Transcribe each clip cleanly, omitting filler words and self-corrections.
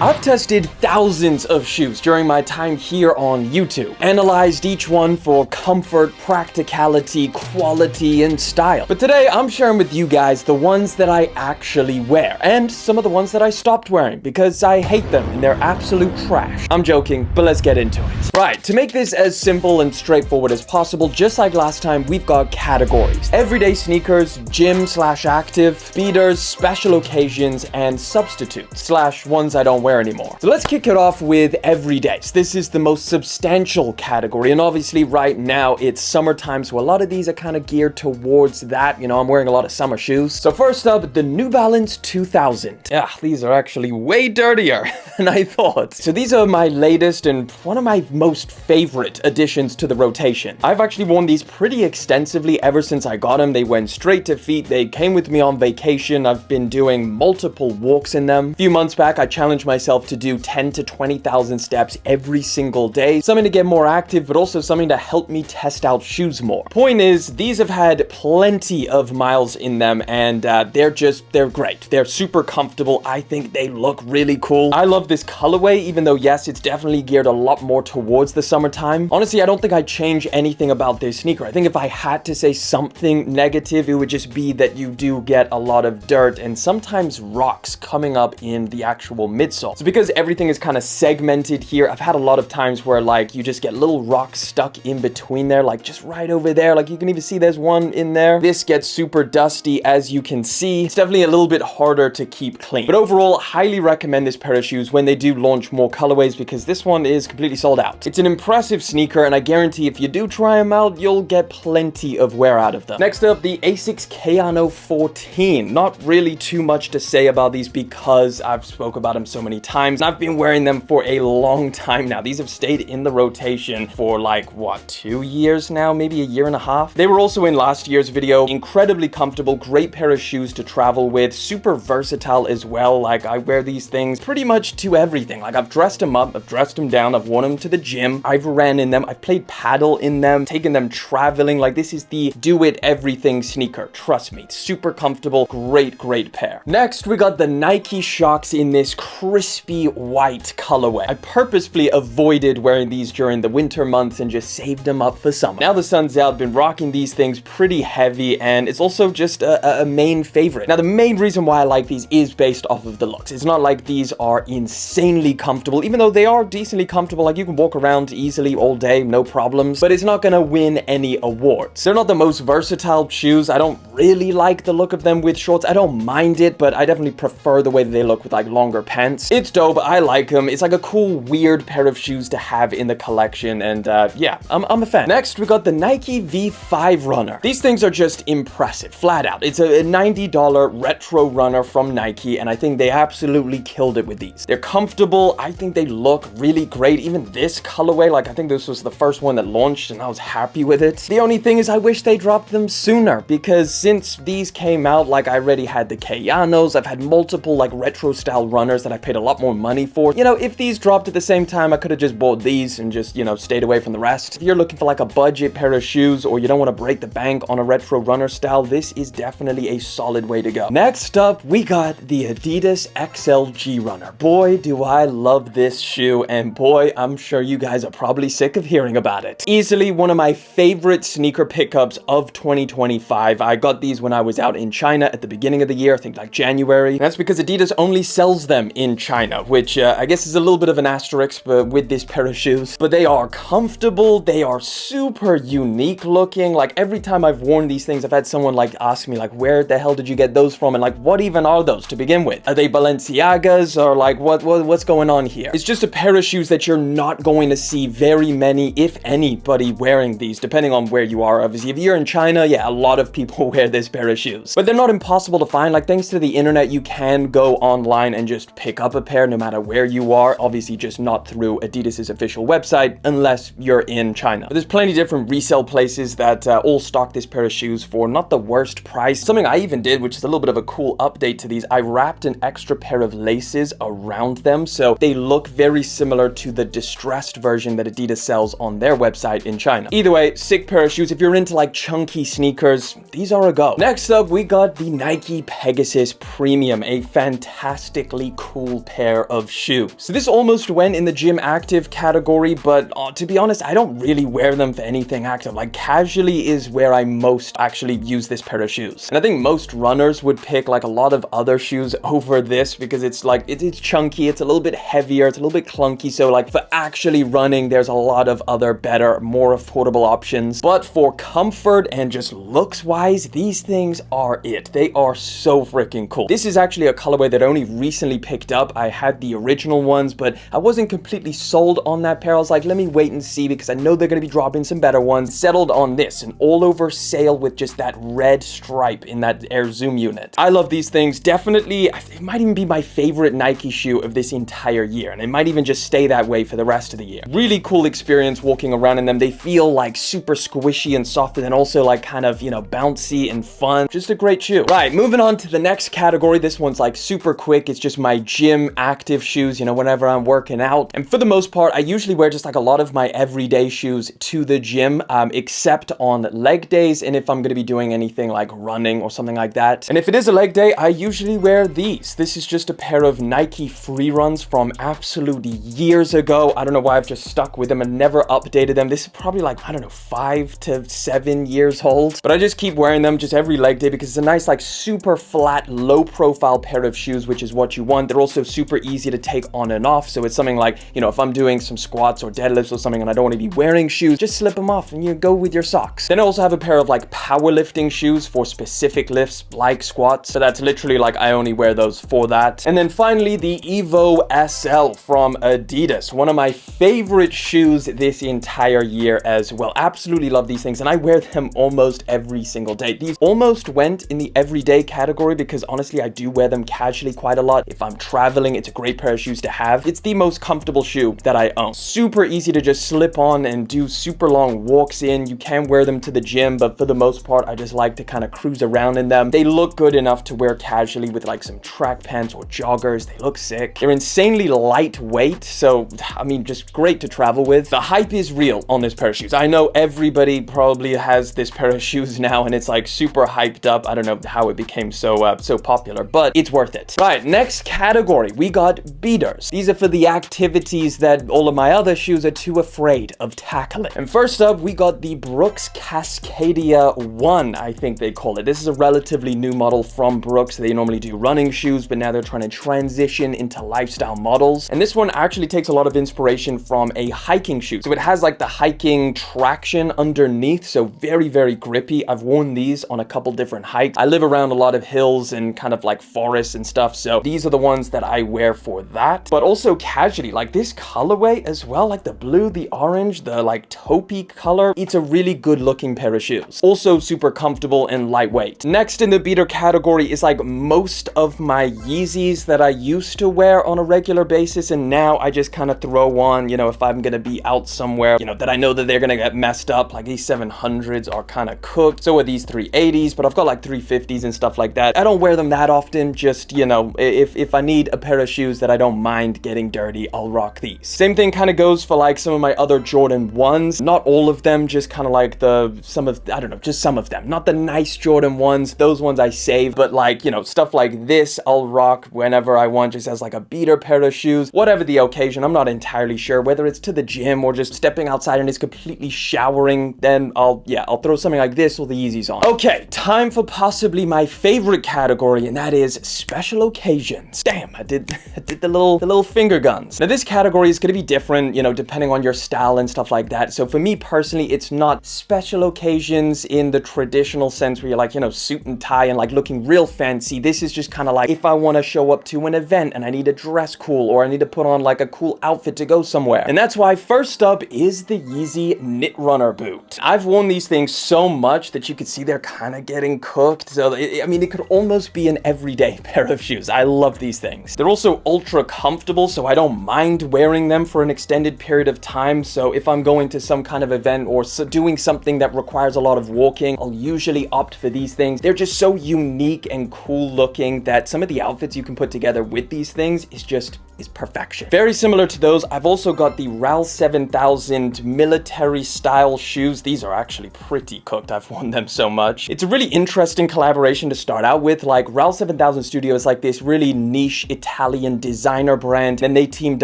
I've tested thousands of shoes during my time here on YouTube, analyzed each one for comfort, practicality, quality, and style. But today I'm sharing with you guys the ones that I actually wear, and some of the ones that I stopped wearing because I hate them and they're absolute trash. I'm joking, but let's get into it. Right, to make this as simple and straightforward as possible, just like last time, we've got categories. Everyday sneakers, gym/active, beaters, special occasions, and substitutes / ones I don't wear anymore. So let's kick it off with everydays. This is the most substantial category, and obviously right now it's summertime, so a lot of these are kind of geared towards that. You know, I'm wearing a lot of summer shoes. So first up, the New Balance 2000. Yeah, these are actually way dirtier than I thought. So these are my latest and one of my most favorite additions to the rotation. I've actually worn these pretty extensively ever since I got them. They went straight to feet. They came with me on vacation. I've been doing multiple walks in them. A few months back, I challenged myself to do 10 to 20,000 steps every single day. Something to get more active, but also something to help me test out shoes more. Point is, these have had plenty of miles in them, and they're great. They're super comfortable. I think they look really cool. I love this colorway, even though yes, it's definitely geared a lot more towards the summertime. Honestly, I don't think I'd change anything about this sneaker. I think if I had to say something negative, it would just be that you do get a lot of dirt and sometimes rocks coming up in the actual midsole. So because everything is kind of segmented here, I've had a lot of times where like you just get little rocks stuck in between there, like just right over there. Like you can even see there's one in there. This gets super dusty, as you can see. It's definitely a little bit harder to keep clean. But overall, highly recommend this pair of shoes when they do launch more colorways, because this one is completely sold out. It's an impressive sneaker, and I guarantee if you do try them out, you'll get plenty of wear out of them. Next up, the Asics Kayano 14. Not really too much to say about these because I've spoke about them so many times. I've been wearing them for a long time now. These have stayed in the rotation for like, what, 2 years now? Maybe a year and a half? They were also in last year's video. Incredibly comfortable, great pair of shoes to travel with, super versatile as well. Like I wear these things pretty much to everything. Like I've dressed them up, I've dressed them down, I've worn them to the gym, I've ran in them, I've played paddle in them, taken them traveling. Like this is the do it everything sneaker. Trust me, super comfortable, great pair. Next, we got the Nike Shox in this crispy white colorway. I purposefully avoided wearing these during the winter months and just saved them up for summer. Now the sun's out, been rocking these things pretty heavy, and it's also just a main favorite. Now the main reason why I like these is based off of the looks. It's not like these are insanely comfortable, even though they are decently comfortable. Like you can walk around easily all day, no problems, but it's not gonna win any awards. They're not the most versatile shoes. I don't really like the look of them with shorts. I don't mind it, but I definitely prefer the way that they look with like longer pants. It's dope. I like them. It's like a cool, weird pair of shoes to have in the collection, and yeah, I'm a fan. Next, we got the Nike V5 Runner. These things are just impressive, flat out. It's a $90 retro runner from Nike, and I think they absolutely killed it with these. They're comfortable. I think they look really great. Even this colorway, like I think this was the first one that launched, and I was happy with it. The only thing is I wish they dropped them sooner, because since these came out, like I already had the Kayanos, I've had multiple like retro style runners that I paid a lot more money for. You know, if these dropped at the same time, I could have just bought these and just, you know, stayed away from the rest. If you're looking for like a budget pair of shoes, or you don't want to break the bank on a retro runner style, this is definitely a solid way to go. Next up, we got the Adidas XLG Runner. Boy, do I love this shoe, and boy, I'm sure you guys are probably sick of hearing about it. Easily one of my favorite sneaker pickups of 2025. I got these when I was out in China at the beginning of the year, I think like January. And that's because Adidas only sells them in China, which I guess is a little bit of an asterisk with this pair of shoes. But they are comfortable, they are super unique looking. Like every time I've worn these things, I've had someone like ask me like, where the hell did you get those from? And like, what even are those to begin with? Are they Balenciagas, or like what's going on here? It's just a pair of shoes that you're not going to see very many, if anybody, wearing these, depending on where you are. Obviously, if you're in China, yeah, a lot of people wear this pair of shoes. But they're not impossible to find. Like thanks to the internet, you can go online and just pick up a pair no matter where you are. Obviously, just not through Adidas's official website unless you're in China. But there's plenty of different resale places that all stock this pair of shoes for not the worst price. Something I even did, which is a little bit of a cool update to these, I wrapped an extra pair of laces around them, so they look very similar to the distressed version that Adidas sells on their website in China. Either way, sick pair of shoes. If you're into like chunky sneakers, these are a go. Next up, we got the Nike Pegasus Premium, a fantastically cool pair of shoes. So this almost went in the gym active category, but to be honest, I don't really wear them for anything active. Like casually is where I most actually use this pair of shoes. And I think most runners would pick like a lot of other shoes over this because it's like, it's chunky, it's a little bit heavier, it's a little bit clunky. So like for actually running, there's a lot of other better, more affordable options. But for comfort and just looks wise, these things are it. They are so freaking cool. This is actually a colorway that I only recently picked up. I had the original ones, but I wasn't completely sold on that pair. I was like, let me wait and see because I know they're going to be dropping some better ones. Settled on this, an all over sale with just that red stripe in that Air Zoom unit. I love these things. Definitely, it might even be my favorite Nike shoe of this entire year, and it might even just stay that way for the rest of the year. Really cool experience walking around in them. They feel like super squishy and soft, and then also like kind of, you know, bouncy and fun. Just a great shoe. Right, moving on to the next category. This one's like super quick. It's just my gym active shoes, you know, whenever I'm working out. And for the most part, I usually wear just like a lot of my everyday shoes to the gym, except on leg days and if I'm going to be doing anything like running or something like that. And if it is a leg day, I usually wear these. This is just a pair of Nike Free Runs from absolutely years ago. I don't know why I've just stuck with them and never updated them. This is probably like, I don't know, 5 to 7 years old. But I just keep wearing them just every leg day because it's a nice, like super flat, low profile pair of shoes, which is what you want. They're also super easy to take on and off. So it's something like, you know, if I'm doing some squats or deadlifts or something and I don't want to be wearing shoes, just slip them off and you go with your socks. Then I also have a pair of like powerlifting shoes for specific lifts like squats. So that's literally like I only wear those for that. And then finally the Evo SL from Adidas. One of my favorite shoes this entire year as well. Absolutely love these things and I wear them almost every single day. These almost went in the everyday category because honestly I do wear them casually quite a lot. If I'm traveling, it's a great pair of shoes to have. It's the most comfortable shoe that I own. Super easy to just slip on and do super long walks in. You can wear them to the gym, but for the most part, I just like to kind of cruise around in them. They look good enough to wear casually with like some track pants or joggers. They look sick. They're insanely lightweight, so I mean, just great to travel with. The hype is real on this pair of shoes. I know everybody probably has this pair of shoes now and it's like super hyped up. I don't know how it became so popular, but it's worth it. Right, next category, we got beaters. These are for the activities that all of my other shoes are too afraid of tackling. And first up, we got the Brooks Cascadia 1, I think they call it. This is a relatively new model from Brooks. They normally do running shoes, but now they're trying to transition into lifestyle models. And this one actually takes a lot of inspiration from a hiking shoe. So it has like the hiking traction underneath, so very, very grippy. I've worn these on a couple different hikes. I live around a lot of hills and kind of like forests and stuff, so these are the ones that I wear for that. But also casually, like this colorway as well, like the blue, the orange, the like taupey color. It's a really good looking pair of shoes. Also super comfortable and lightweight. Next in the beater category is like most of my Yeezys that I used to wear on a regular basis, and now I just kind of throw on, you know, if I'm gonna be out somewhere, you know, that I know that they're gonna get messed up. Like these 700s are kind of cooked. So are these 380s, but I've got like 350s and stuff like that. I don't wear them that often, just, you know, if I need a pair of shoes that I don't mind getting dirty, I'll rock these. Same thing kind of goes for like some of my other Jordan 1s. Not all of them, just kind of like I don't know, just some of them. Not the nice Jordan 1s. Those ones I save, but like, you know, stuff like this, I'll rock whenever I want, just as like a beater pair of shoes, whatever the occasion. I'm not entirely sure whether it's to the gym or just stepping outside and it's completely showering, then I'll throw something like this or the Yeezys on. Okay, time for possibly my favorite category, and that is special occasions. Damn, I did the little finger guns. Now this category is going to be different, you know, depending on your style and stuff like that. So for me personally, it's not special occasions in the traditional sense where you're like, you know, suit and tie and like looking real fancy. This is just kind of like if I want to show up to an event and I need to dress cool, or I need to put on like a cool outfit to go somewhere. And that's why first up is the Yeezy Knit Runner boot. I've worn these things so much that you could see they're kind of getting cooked. So I mean, it could almost be an everyday pair of shoes. I love these things. They're also ultra comfortable, so I don't mind wearing them for an extended period of time. So if I'm going to some kind of event or doing something that requires a lot of walking, I'll usually opt for these things. They're just so unique and cool looking that some of the outfits you can put together with these things is perfection. Very similar to those, I've also got the RAL 7000 military style shoes. These are actually pretty cooked. I've worn them so much. It's a really interesting collaboration to start out with. Like RAL 7000 Studio is like this really niche Italian Italian designer brand. Then they teamed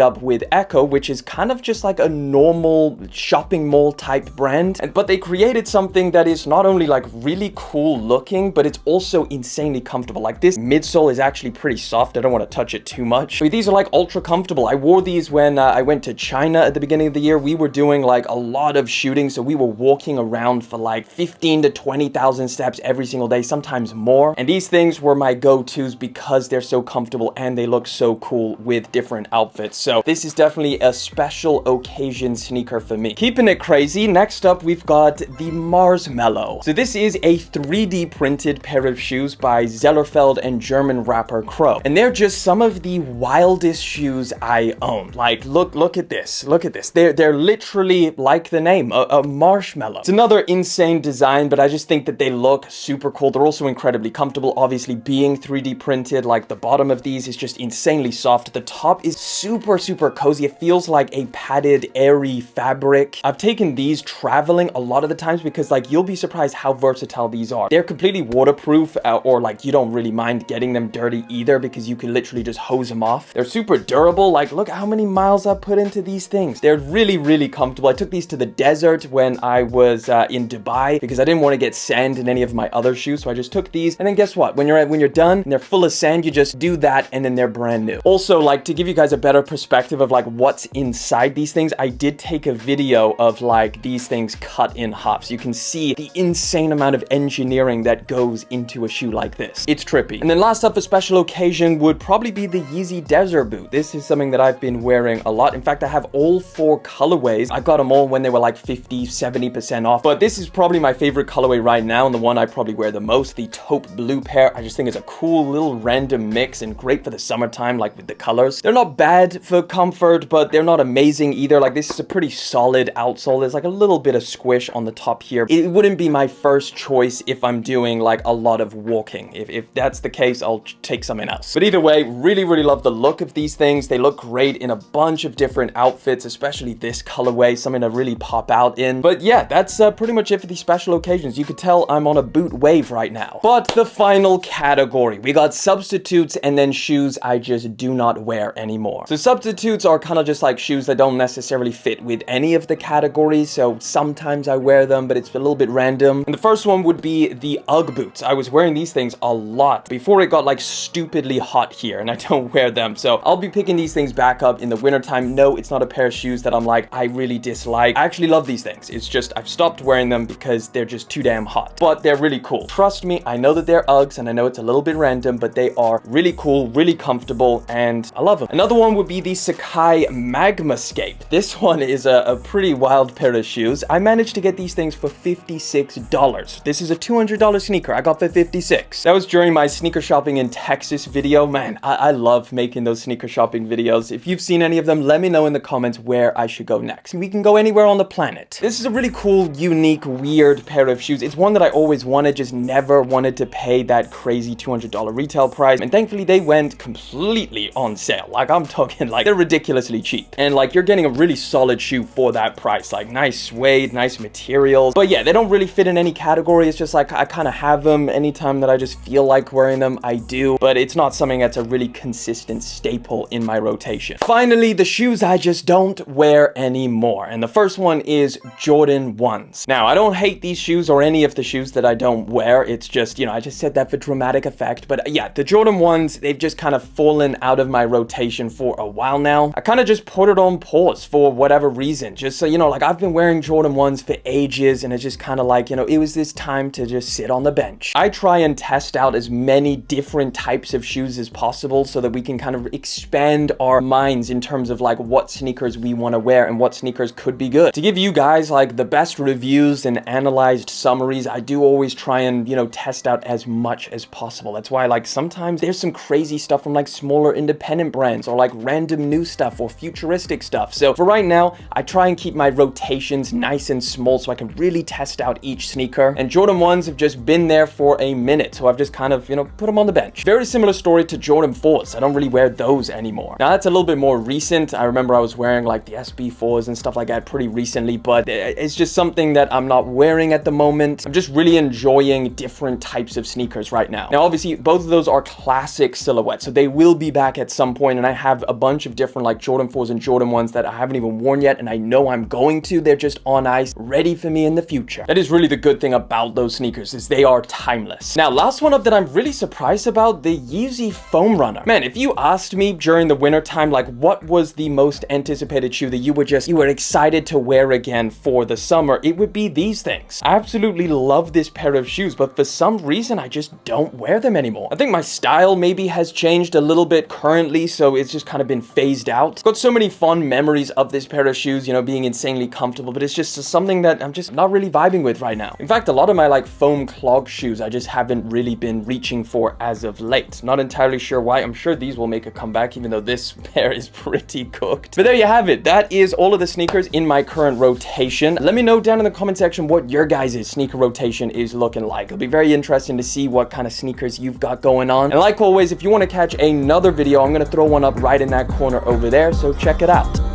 up with Ecco, which is kind of just like a normal shopping mall type brand. But they created something that is not only like really cool looking, but it's also insanely comfortable. Like this midsole is actually pretty soft. I don't want to touch it too much. But these are like ultra comfortable. I wore these when I went to China at the beginning of the year. We were doing like a lot of shooting. So we were walking around for like 15 to 20,000 steps every single day, sometimes more. And these things were my go-tos because they're so comfortable and they look so cool with different outfits. So this is definitely a special occasion sneaker for me. Keeping it crazy, next up we've got the Marshmallow. So this is a 3D printed pair of shoes by Zellerfeld and German rapper Crow. And they're just some of the wildest shoes I own. Like, look at this. Look at this. They're literally like the name, a marshmallow. It's another insane design, but I just think that they look super cool. They're also incredibly comfortable. Obviously, being 3D printed, like the bottom of these is just insanely soft. The top is super, super cozy. It feels like a padded, airy fabric. I've taken these traveling a lot of the times because like you'll be surprised how versatile these are. They're completely waterproof or like you don't really mind getting them dirty either because you can literally just hose them off. They're super durable. Like look how many miles I've put into these things. They're really, really comfortable. I took these to the desert when I was in Dubai because I didn't want to get sand in any of my other shoes. So I just took these and then guess what? When you're done and they're full of sand, you just do that and then they're brand new. Also, like to give you guys a better perspective of like what's inside these things, I did take a video of like these things cut in half. So you can see the insane amount of engineering that goes into a shoe like this. It's trippy. And then last up for special occasion would probably be the Yeezy Desert Boot. This is something that I've been wearing a lot. In fact, I have all 4 colorways. I got them all when they were like 50, 70% off. But this is probably my favorite colorway right now and the one I probably wear the most, the taupe blue pair. I just think it's a cool little random mix and great for the summertime, like with the colors. They're not bad for comfort, but they're not amazing either. Like this is a pretty solid outsole. There's like a little bit of squish on the top here. It wouldn't be my first choice if I'm doing like a lot of walking. If that's the case, I'll take something else. But either way, really, really love the look of these things. They look great in a bunch of different outfits, especially this colorway, something to really pop out in. But yeah, that's pretty much it for these special occasions. You could tell I'm on a boot wave right now. But the final category, we got substitutes and then shoes I just do not wear anymore. So substitutes are kind of just like shoes that don't necessarily fit with any of the categories. So sometimes I wear them, but it's a little bit random. And the first one would be the UGG boots. I was wearing these things a lot before it got like stupidly hot here and I don't wear them. So I'll be picking these things back up in the wintertime. No, it's not a pair of shoes that I'm like, I really dislike. I actually love these things. It's just, I've stopped wearing them because they're just too damn hot, but they're really cool. Trust me, I know that they're Uggs and I know it's a little bit random, but they are really cool, really comfortable, and I love them. Another one would be the Sacai Magmascape. This one is a pretty wild pair of shoes. I managed to get these things for $56. This is a $200 sneaker I got for $56. That was during my sneaker shopping in Texas video. Man, I love making those sneaker shopping videos. If you've seen any of them, let me know in the comments where I should go next. We can go anywhere on the planet. This is a really cool, unique, weird pair of shoes. It's one that I always wanted, just never wanted to pay that crazy $200 retail price. And thankfully they went completely on sale. Like I'm talking like they're ridiculously cheap. And like you're getting a really solid shoe for that price. Like nice suede, nice materials. But yeah, they don't really fit in any category. It's just like I kind of have them anytime that I just feel like wearing them, I do. But it's not something that's a really consistent staple in my rotation. Finally, the shoes I just don't wear anymore. And the first one is Jordan 1s. Now, I don't hate these shoes or any of the shoes that I don't wear. It's just, you know, I just said that for dramatic effect. But yeah, the Jordan 1s, they've just kind of fallen out of my rotation for a while now. I kind of just put it on pause for whatever reason. Just so, you know, like I've been wearing Jordan 1s for ages and it's just kind of like, you know, it was this time to just sit on the bench. I try and test out as many different types of shoes as possible so that we can kind of expand our minds in terms of like what sneakers we want to wear and what sneakers could be good. To give you guys like the best reviews and analyzed summaries, I do always try and, you know, test out as much as possible. That's why like sometimes there's some crazy stuff from like smaller independent brands or like random new stuff or futuristic stuff. So for right now, I try and keep my rotations nice and small so I can really test out each sneaker. And Jordan 1s have just been there for a minute. So I've just kind of, you know, put them on the bench. Very similar story to Jordan 4s. I don't really wear those anymore. Now that's a little bit more recent. I remember I was wearing like the SB4s and stuff like that pretty recently, but it's just something that I'm not wearing at the moment. I'm just really enjoying different types of sneakers right now. Now, obviously, both of those are classic silhouettes, so they will will be back at some point, and I have a bunch of different like Jordan 4s and Jordan 1s that I haven't even worn yet, and I know I'm going to. They're just on ice, ready for me in the future. That is really the good thing about those sneakers, is they are timeless. Now, last one up that I'm really surprised about, the Yeezy Foam Runner. Man, if you asked me during the winter time, like what was the most anticipated shoe that you were excited to wear again for the summer, it would be these things. I absolutely love this pair of shoes, but for some reason, I just don't wear them anymore. I think my style maybe has changed a little bit currently, so it's just kind of been phased out. Got so many fun memories of this pair of shoes, you know, being insanely comfortable, but it's just something that I'm just not really vibing with right now. In fact, a lot of my like foam clog shoes, I just haven't really been reaching for as of late. Not entirely sure why. I'm sure these will make a comeback, even though this pair is pretty cooked. But there you have it. That is all of the sneakers in my current rotation. Let me know down in the comment section what your guys' sneaker rotation is looking like. It'll be very interesting to see what kind of sneakers you've got going on. And like always, if you want to catch another video, I'm going to throw one up right in that corner over there, so check it out.